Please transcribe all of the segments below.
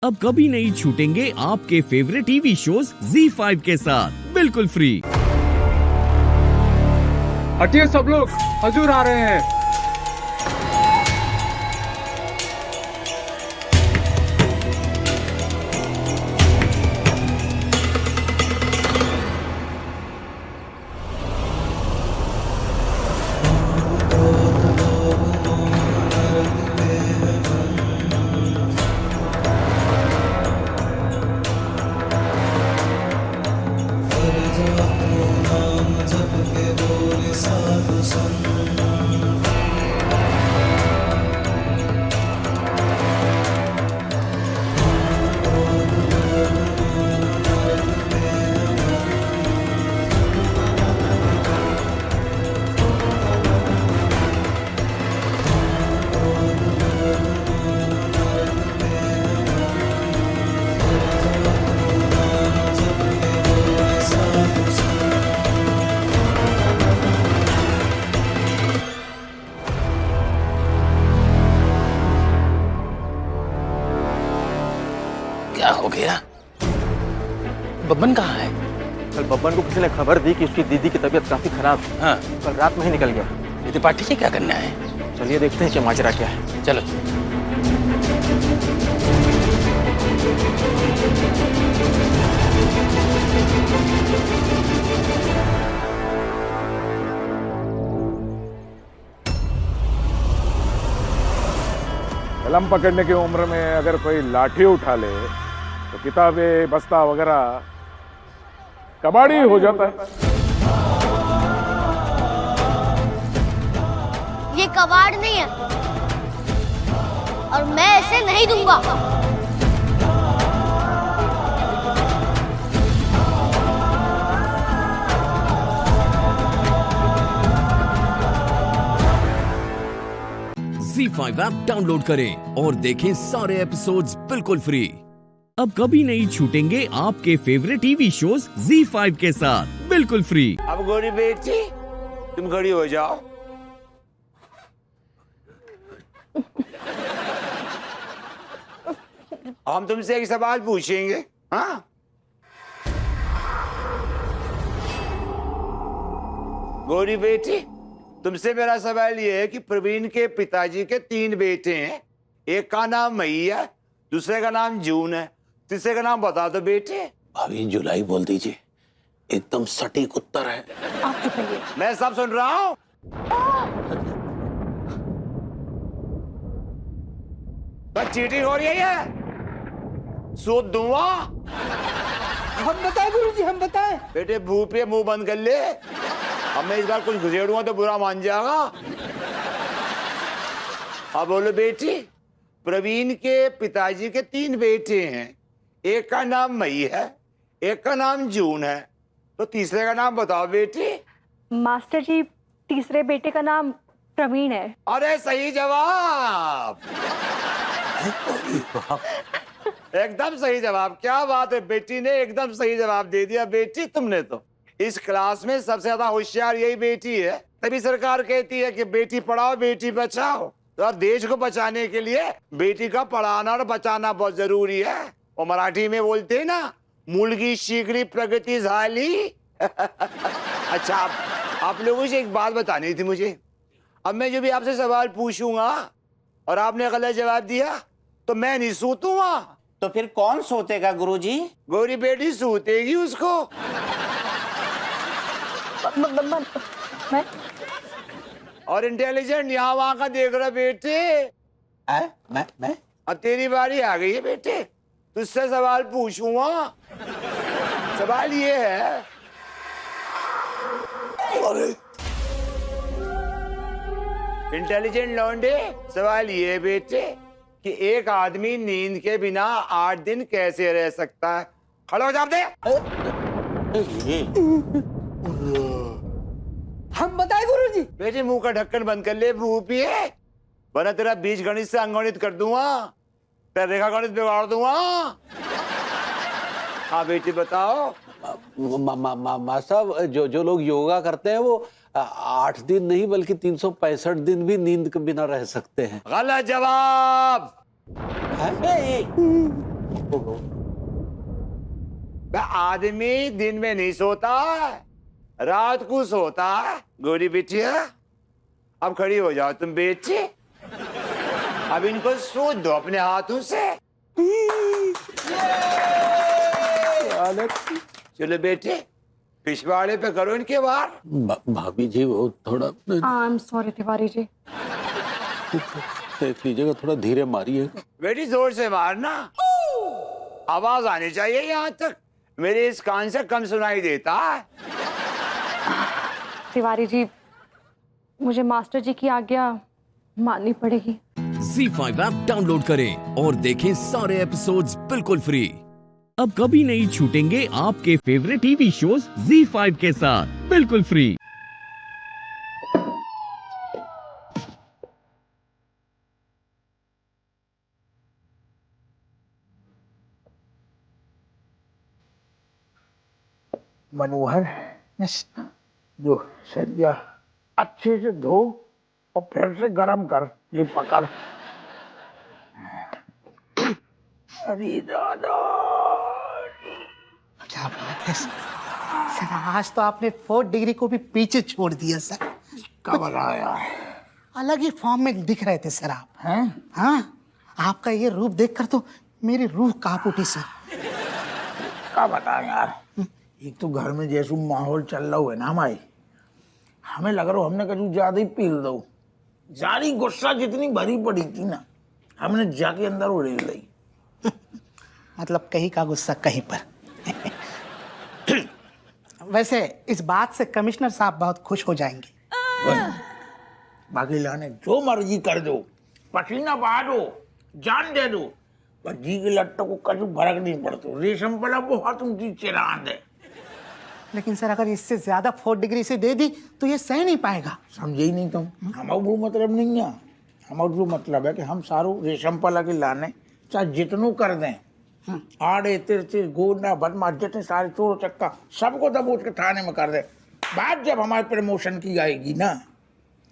अब कभी नहीं छूटेंगे आपके फेवरेट टीवी शोज ZEE5 के साथ बिल्कुल फ्री। हटिए सब लोग, हजूर आ रहे हैं। क्या हो गया? बब्बन कहाँ है? कल बब्बन को किसी ने खबर दी कि उसकी दीदी की तबीयत काफी खराब है। हाँ, कल रात में ही निकल गया। ये पार्टी से क्या करना है? चलिए देखते हैं कि माजरा क्या है। चलो। कलम पकड़ने की उम्र में अगर कोई लाठी उठा ले तो किताबें बस्ता वगैरह कबाड़ी हो जाता है। ये कबाड़ नहीं है और मैं ऐसे नहीं दूंगा। ZEE5 ऐप डाउनलोड करें और देखें सारे एपिसोड्स बिल्कुल फ्री। अब कभी नहीं छूटेंगे आपके फेवरेट टीवी शोज ZEE5 के साथ बिल्कुल फ्री। अब गोरी बेटी तुम खड़ी हो जाओ। हम तुमसे एक सवाल पूछेंगे। हाँ, गोरी बेटी तुमसे मेरा सवाल ये है कि प्रवीण के पिताजी के 3 बेटे हैं। एक का नाम मई है, दूसरे का नाम जून है, तीसरे का नाम बता दो बेटे। भाभी जुलाई बोल दीजिए, एकदम सटीक उत्तर है। मैं सब सुन रहा हूं। बस चीटिंग हो रही है ये। सूद दूंगा। हम बताएं गुरुजी, हम बताएं। बेटे मुंह पे मुंह बंद कर ले। अब मैं इस बार कुछ घुसेड़ूंगा तो बुरा मान जाएगा। अब बोलो बेटी, प्रवीण के पिताजी के 3 बेटे हैं। एक का नाम मई है, एक का नाम जून है, तो तीसरे का नाम बताओ बेटी। मास्टर जी, तीसरे बेटे का नाम प्रवीण है। अरे सही जवाब। एकदम सही जवाब। क्या बात है, बेटी ने एकदम सही जवाब दे दिया। बेटी तुमने तो इस क्लास में सबसे ज्यादा होशियार यही बेटी है। तभी सरकार कहती है कि बेटी पढ़ाओ बेटी बचाओ। तो अब देश को बचाने के लिए बेटी का पढ़ाना और बचाना बहुत जरूरी है। और मराठी में बोलते हैं ना, मुलगी शीघ्र प्रगति झाली। अच्छा, आप लोगों से एक बात बतानी थी मुझे। अब मैं जो भी आपसे सवाल पूछूंगा और आपने गलत जवाब दिया तो मैं नहीं सूतूंगा। तो फिर कौन सोतेगा गुरुजी? गोरी बेटी सूतेगी उसको। मैं और इंटेलिजेंट यहाँ वहां का देख रहा बेटे। मैं अब तेरी बारी आ गई है बेटे, तुझसे सवाल पूछूंगा। सवाल ये है, इंटेलिजेंट लौंडे, सवाल ये है बेटे कि एक आदमी नींद के बिना 8 दिन कैसे रह सकता है? खड़ा हो जवाब दे। हम बताएं गुरुजी। बेटे मुंह का ढक्कन बंद कर ले, मुंह पिए, वरना तेरा बीज गणित से अंगणित कर दूंगा, तेरा रेखा गणित बिगाड़ दूंगा। हाँ बेटी बताओ। माँ साहब, जो लोग योगा करते हैं वो 8 दिन नहीं बल्कि 365 दिन भी नींद के बिना रह सकते हैं। गलत जवाब। आदमी दिन में नहीं सोता, रात को सोता है। गोरी बिटिया, अब खड़ी हो जाओ तुम बेटी। अब इनको सूद दो अपने हाथों से। चलो बेटे, पिछवाड़े पे करो इनके बाहर। भाभी जी वो थोड़ा I am sorry Tiwari ji. देख लीजिएगा, थोड़ा धीरे मारिए। बेटी जोर से मारना, आवाज आनी चाहिए यहाँ तक। मेरे इस कान से कम सुनाई देता है। तिवारी जी, मुझे मास्टर जी की आज्ञा माननी पड़ेगी। Z5 ऐप डाउनलोड करें और देखें सारे एपिसोड्स बिल्कुल फ्री। अब कभी नहीं छूटेंगे आपके फेवरेट टीवी शोज Z5 के साथ बिल्कुल फ्री। मनोहर, जो सरिया अच्छे से धो और फिर से गरम कर। ये पकड़। अरे दादा, क्या बात है सर, आज तो आपने 4 डिग्री को भी पीछे छोड़ दिया सर। कब आया? अलग ही फॉर्म में दिख रहे थे सर आप। हैं? हाँ, आपका ये रूप देखकर तो मेरी रूह कांप उठी सर। क्या बता यार, एक तो घर में जैसे माहौल चल रहा है ना हमारे, हमें लग रहा हमने कभी ज्यादा ही पी दो। सारी गुस्सा जितनी भरी पड़ी थी ना, हमने जाके अंदर उड़ेल दी। मतलब कहीं का गुस्सा कहीं पर। वैसे इस बात से कमिश्नर साहब बहुत खुश हो जाएंगे। बाकी लाने जो मर्जी कर दो, पसीना बहा दो, जान दे दो, पर जी के लट्टों को कभी फर्क नहीं पड़ता। रेशम पला बहुत ऊंची चिरांद है। लेकिन सर अगर इससे ज्यादा 4 डिग्री से दे दी तो ये सह नहीं पाएगा। समझे ही नहीं तुम। हमारा वो मतलब नहीं है। हमारा जो मतलब है कि हम सारू रेशम पला के लाने चाहे जितनों कर दें, आड़े तिरछे गोंडा बदमाश जितने सारे चोर चक्का सबको दबोच के थाने में कर दे। बात जब हमारे प्रमोशन की आएगी ना,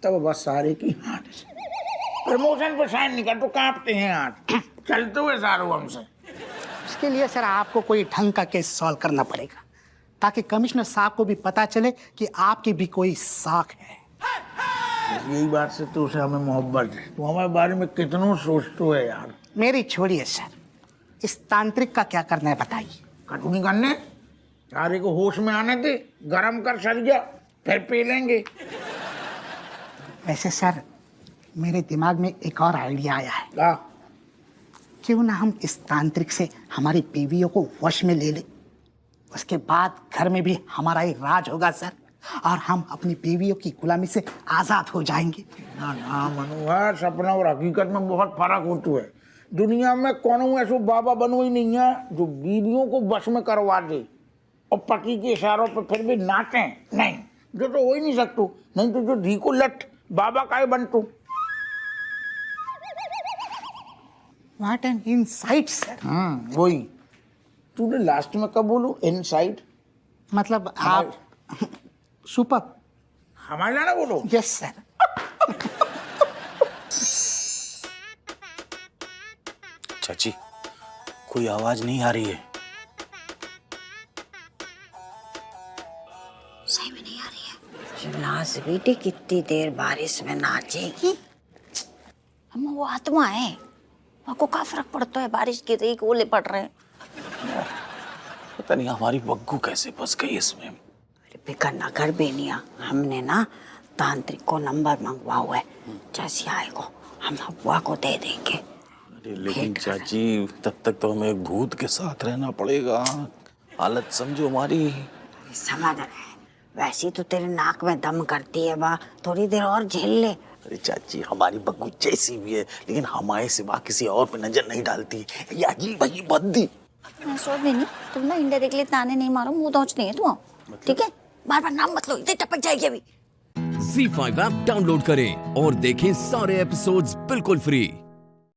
तब बस सारे की हाथ से प्रमोशन पर साइन नहीं कर तो कांपते हैं हाथ। चलते हुए सारू हमसे। इसके लिए सर आपको कोई ढंग का केस सॉल्व करना पड़ेगा, ताकि कमिश्नर साहब को भी पता चले कि आपकी भी कोई साख है। यही बात से तो उसे हमें मोहब्बत है। तू हमारे बारे में कितनों सोचते है यार। मेरी छोड़िए सर, इस तांत्रिक का क्या करना है बताइए। कटुनी करने, सारे को होश में आने दे, गरम कर सरिया, फिर पी लेंगे। वैसे सर मेरे दिमाग में एक और आइडिया आया है। क्या? क्यों ना हम इस तांत्रिक से हमारी बीवियों को वश में ले लें। उसके बाद घर में भी हमारा ही राज होगा सर, और हम अपनी बीवियों की गुलामी से आजाद हो जाएंगे। ना ना मनोहर, सपना और हकीकत में बहुत फर्क होता है। दुनिया में कौन ऐसा बाबा बनो ही नहीं है जो बीवियों को वश में करवा दे और पति के इशारों पर फिर भी नाचे। नहीं, जो तो हो ही नहीं सकतो। नहीं तो जो धी को लट बाबा का बन तू। What an insight sir. वही। तूने लास्ट में कब बोलू इनसाइट? मतलब आप सुपर। हमारे ना बोलो। Yes sir. चाची, कोई आवाज नहीं आ रही है। सही में नहीं आ रही है। शिवनाथ बेटी कितनी देर बारिश में नाचेगी। हम वो आत्मा है, आपको क्या फर्क पड़ता है बारिश की रही ओले पड़ रहे हैं। पता नहीं हमारी बग्गू कैसे फंस गई इसमें। अरे फिकर ना कर बेनिया, हमने ना तांत्रिक को नंबर मंगवा हुआ है। जैसे आएगा हम बुआ को दे देंगे। अरे लेकिन चाची, तब तक तो हमें एक भूत के साथ रहना पड़ेगा। हालत समझो हमारी। समझ रहे हैं, वैसे तो तेरे नाक में दम करती है बा, थोड़ी देर और झेल ले। अरे चाची, हमारी बग्गू जैसी भी है, लेकिन हमारे सिवा किसी और पे नजर नहीं डालती। ये अजीब अजीब बद्दी। मैं सोच भी नहीं, तुम ना इनडायरेक्टली ताने नहीं मारो, मुंह दौच नहीं है तुम। ठीक है, बार बार नाम मत लो, इतने टपक जाएगी अभी। Z5 ऐप डाउनलोड करें और देखें सारे एपिसोड्स बिल्कुल फ्री।